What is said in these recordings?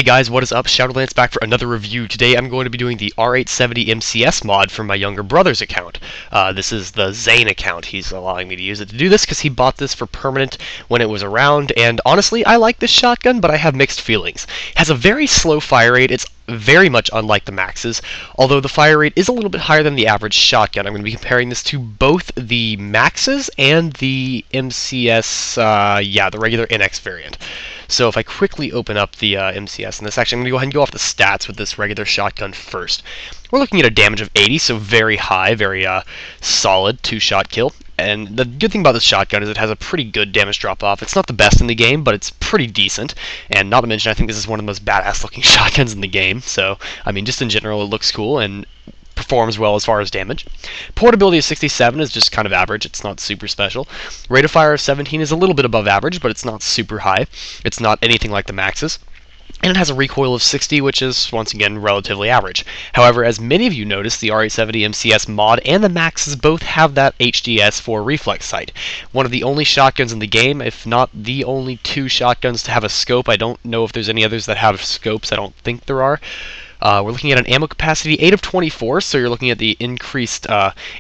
guys, what is up? Shadolance back for another review. Today I'm going to be doing the R870 MCS mod from my younger brother's account. This is the Zane account. He's allowing me to use it to do this because he bought this for permanent when it was around, and honestly, I like this shotgun, but I have mixed feelings. It has a very slow fire rate. It's very much unlike the Maxes, although the fire rate is a little bit higher than the average shotgun. I'm going to be comparing this to both the Maxes and the MCS, the regular NX variant. So if I quickly open up the MCS in this section, I'm going to go ahead and go off the stats with this regular shotgun first. We're looking at a damage of 80, so very high, very solid 2-shot kill. And the good thing about this shotgun is it has a pretty good damage drop-off. It's not the best in the game, but it's pretty decent. And not to mention, I think this is one of the most badass-looking shotguns in the game. So, I mean, just in general, it looks cool and performs well as far as damage. Portability of 67 is just kind of average. It's not super special. Rate of fire of 17 is a little bit above average, but it's not super high. It's not anything like the Maxes. And it has a recoil of 60, which is, once again, relatively average. However, as many of you noticed, the R870 MCS mod and the Maxes both have that HDS for reflex sight. One of the only shotguns in the game, if not the only 2 shotguns to have a scope. I don't know if there's any others that have scopes. I don't think there are. We're looking at an ammo capacity 8 of 24, so you're looking at the increased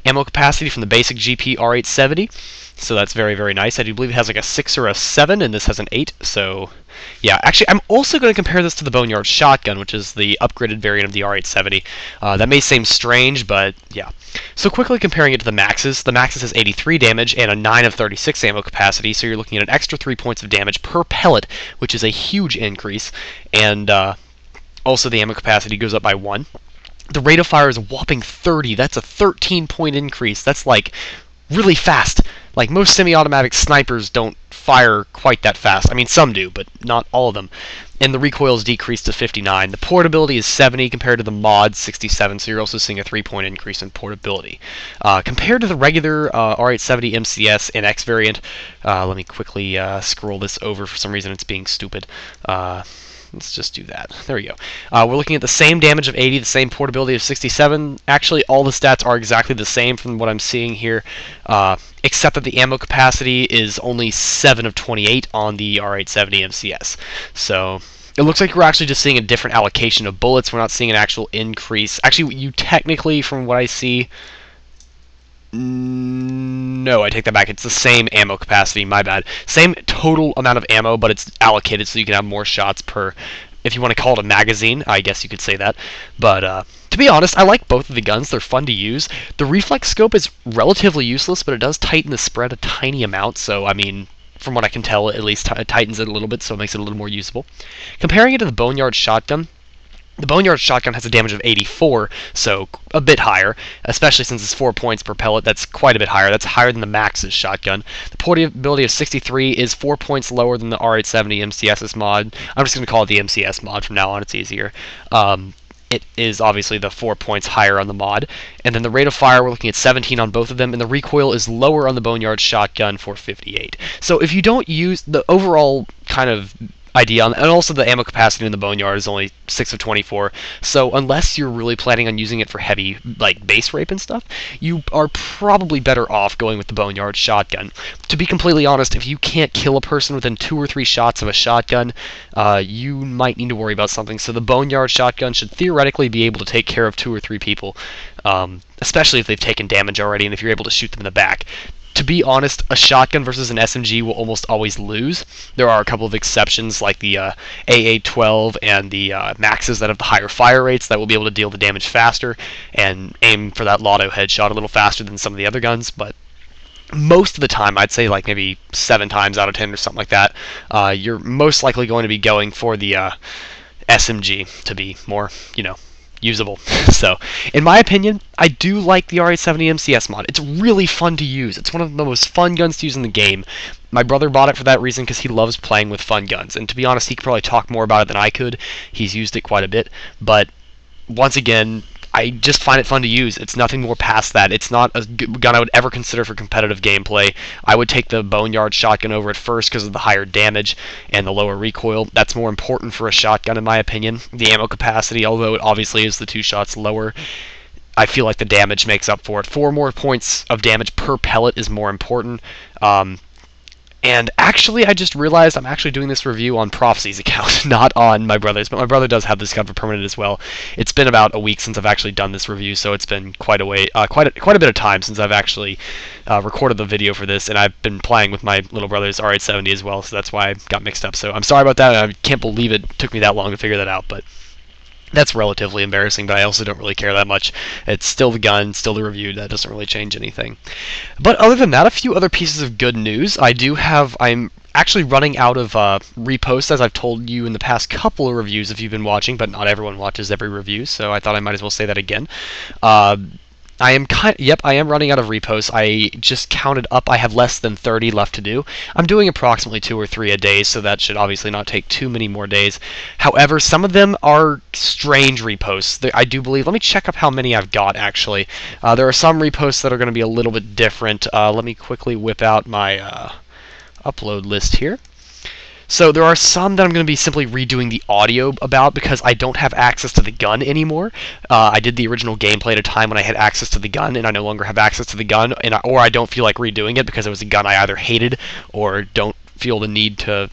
ammo capacity from the basic GP R870. So that's very, very nice. I do believe it has like a 6 or a 7, and this has an 8, so yeah. Actually, I'm also going to compare this to the Boneyard shotgun, which is the upgraded variant of the R870. That may seem strange, but yeah. So quickly comparing it to the Maxes has 83 damage and a 9 of 36 ammo capacity, so you're looking at an extra 3 points of damage per pellet, which is a huge increase, and also the ammo capacity goes up by 1. The rate of fire is a whopping 30. That's a 13-point increase. That's like really fast. Like, most semi-automatic snipers don't fire quite that fast. I mean, some do, but not all of them. And the recoil is decreased to 59. The portability is 70 compared to the mod 67, so you're also seeing a 3-point increase in portability. Compared to the regular R870 MCS NX variant, let me quickly scroll this over. For some reason, it's being stupid. Let's just do that. There we go. We're looking at the same damage of 80, the same portability of 67. Actually, all the stats are exactly the same from what I'm seeing here, except that the ammo capacity is only 7 of 28 on the R870 MCS. So it looks like we're actually just seeing a different allocation of bullets. We're not seeing an actual increase. Actually, you technically, from what I see... No, I take that back. It's the same ammo capacity, my bad. Same total amount of ammo, but it's allocated so you can have more shots per, if you want to call it a magazine, I guess you could say that. But, to be honest, I like both of the guns. They're fun to use. The reflex scope is relatively useless, but it does tighten the spread a tiny amount, so, I mean, from what I can tell, at least it tightens it a little bit, so it makes it a little more usable. Comparing it to the Boneyard shotgun, the Boneyard shotgun has a damage of 84, so a bit higher, especially since it's 4 points per pellet. That's quite a bit higher. That's higher than the Max's shotgun. The portability of 63 is 4 points lower than the R870 MCS's mod. I'm just going to call it the MCS mod from now on. It's easier. It is obviously the 4 points higher on the mod. And then the rate of fire, we're looking at 17 on both of them, and the recoil is lower on the Boneyard shotgun for 58. So if you don't use the overall kind of idea, and also the ammo capacity in the Boneyard is only 6 of 24, so unless you're really planning on using it for heavy, like, base rape and stuff, you are probably better off going with the Boneyard shotgun. To be completely honest, if you can't kill a person within 2 or 3 shots of a shotgun, you might need to worry about something, so the Boneyard shotgun should theoretically be able to take care of 2 or 3 people, especially if they've taken damage already and if you're able to shoot them in the back. To be honest, a shotgun versus an SMG will almost always lose. There are a couple of exceptions, like the AA-12 and the Maxes that have the higher fire rates that will be able to deal the damage faster and aim for that lotto headshot a little faster than some of the other guns, but most of the time, I'd say like maybe 7 times out of 10 or something like that, you're most likely going to be going for the SMG to be more, usable. So, in my opinion, I do like the R870 MCS mod. It's really fun to use. It's one of the most fun guns to use in the game. My brother bought it for that reason because he loves playing with fun guns. And to be honest, he could probably talk more about it than I could. He's used it quite a bit. But, once again, I just find it fun to use. It's nothing more past that. It's not a gun I would ever consider for competitive gameplay. I would take the Boneyard shotgun over at first because of the higher damage and the lower recoil. That's more important for a shotgun in my opinion. The ammo capacity, although it obviously is the 2 shots lower, I feel like the damage makes up for it. 4 more points of damage per pellet is more important. And actually, I just realized I'm actually doing this review on Prophecy's account, not on my brother's, but my brother does have this gun for permanent as well. It's been about a week since I've actually done this review, so it's been quite a bit of time since I've actually recorded the video for this, and I've been playing with my little brother's R870 as well, so that's why I got mixed up. So I'm sorry about that, and I can't believe it took me that long to figure that out, but that's relatively embarrassing, but I also don't really care that much. It's still the gun, still the review, that doesn't really change anything. But other than that, a few other pieces of good news. I'm actually running out of reposts, as I've told you in the past couple of reviews if you've been watching, but not everyone watches every review, so I thought I might as well say that again. I am running out of reposts. I just counted up. I have less than 30 left to do. I'm doing approximately 2 or 3 a day, so that should obviously not take too many more days. However, some of them are strange reposts. I do believe. Let me check up how many I've got, actually. There are some reposts that are going to be a little bit different. Let me quickly whip out my upload list here. So there are some that I'm going to be simply redoing the audio about because I don't have access to the gun anymore. I did the original gameplay at a time when I had access to the gun, and I no longer have access to the gun, or I don't feel like redoing it because it was a gun I either hated or don't feel the need to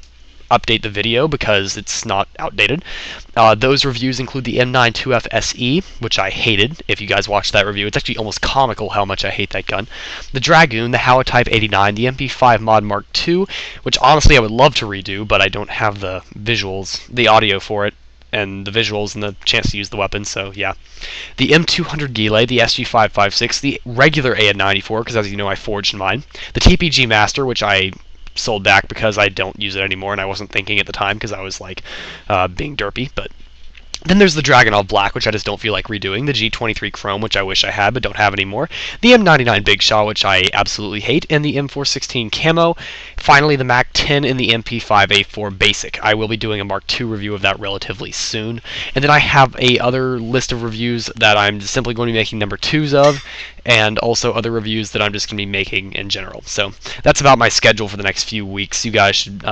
update the video because it's not outdated. Those reviews include the M92F SE, which I hated. If you guys watched that review, it's actually almost comical how much I hate that gun. The Dragoon, the Holotype 89, the MP5 Mod Mark II, which honestly I would love to redo, but I don't have the visuals, the audio for it, and the visuals and the chance to use the weapon, so yeah. The M200 Gile, the SG556, the regular AN94, because as you know I forged mine. The TPG Master, which I sold back because I don't use it anymore, and I wasn't thinking at the time because I was like being derpy. But then there's the Dragunov Black, which I just don't feel like redoing. The G23 Chrome, which I wish I had but don't have anymore. The M99 Big Shot, which I absolutely hate, and the M416 Camo. Finally, the MAC-10 and the MP5A4 Basic. I will be doing a Mark II review of that relatively soon. And then I have a other list of reviews that I'm simply going to be making number 2s of, and also other reviews that I'm just going to be making in general. So that's about my schedule for the next few weeks. You guys should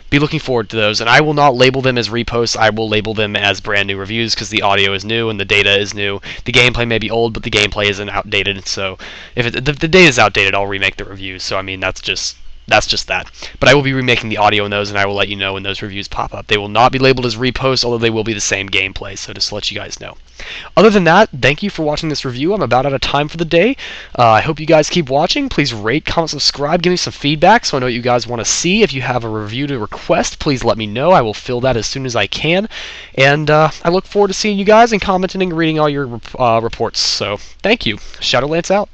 be looking forward to those, and I will not label them as reposts. I will label them as brand new reviews because the audio is new and the data is new. The gameplay may be old, but the gameplay isn't outdated, so if the data is outdated, I'll remake the reviews. So I mean, that's just that. But I will be remaking the audio in those, and I will let you know when those reviews pop up. They will not be labeled as reposts, although they will be the same gameplay, so just to let you guys know. Other than that, thank you for watching this review. I'm about out of time for the day. I hope you guys keep watching. Please rate, comment, subscribe, give me some feedback so I know what you guys want to see. If you have a review to request, please let me know. I will fill that as soon as I can. And I look forward to seeing you guys and commenting and reading all your reports. So, thank you. Shadolance out.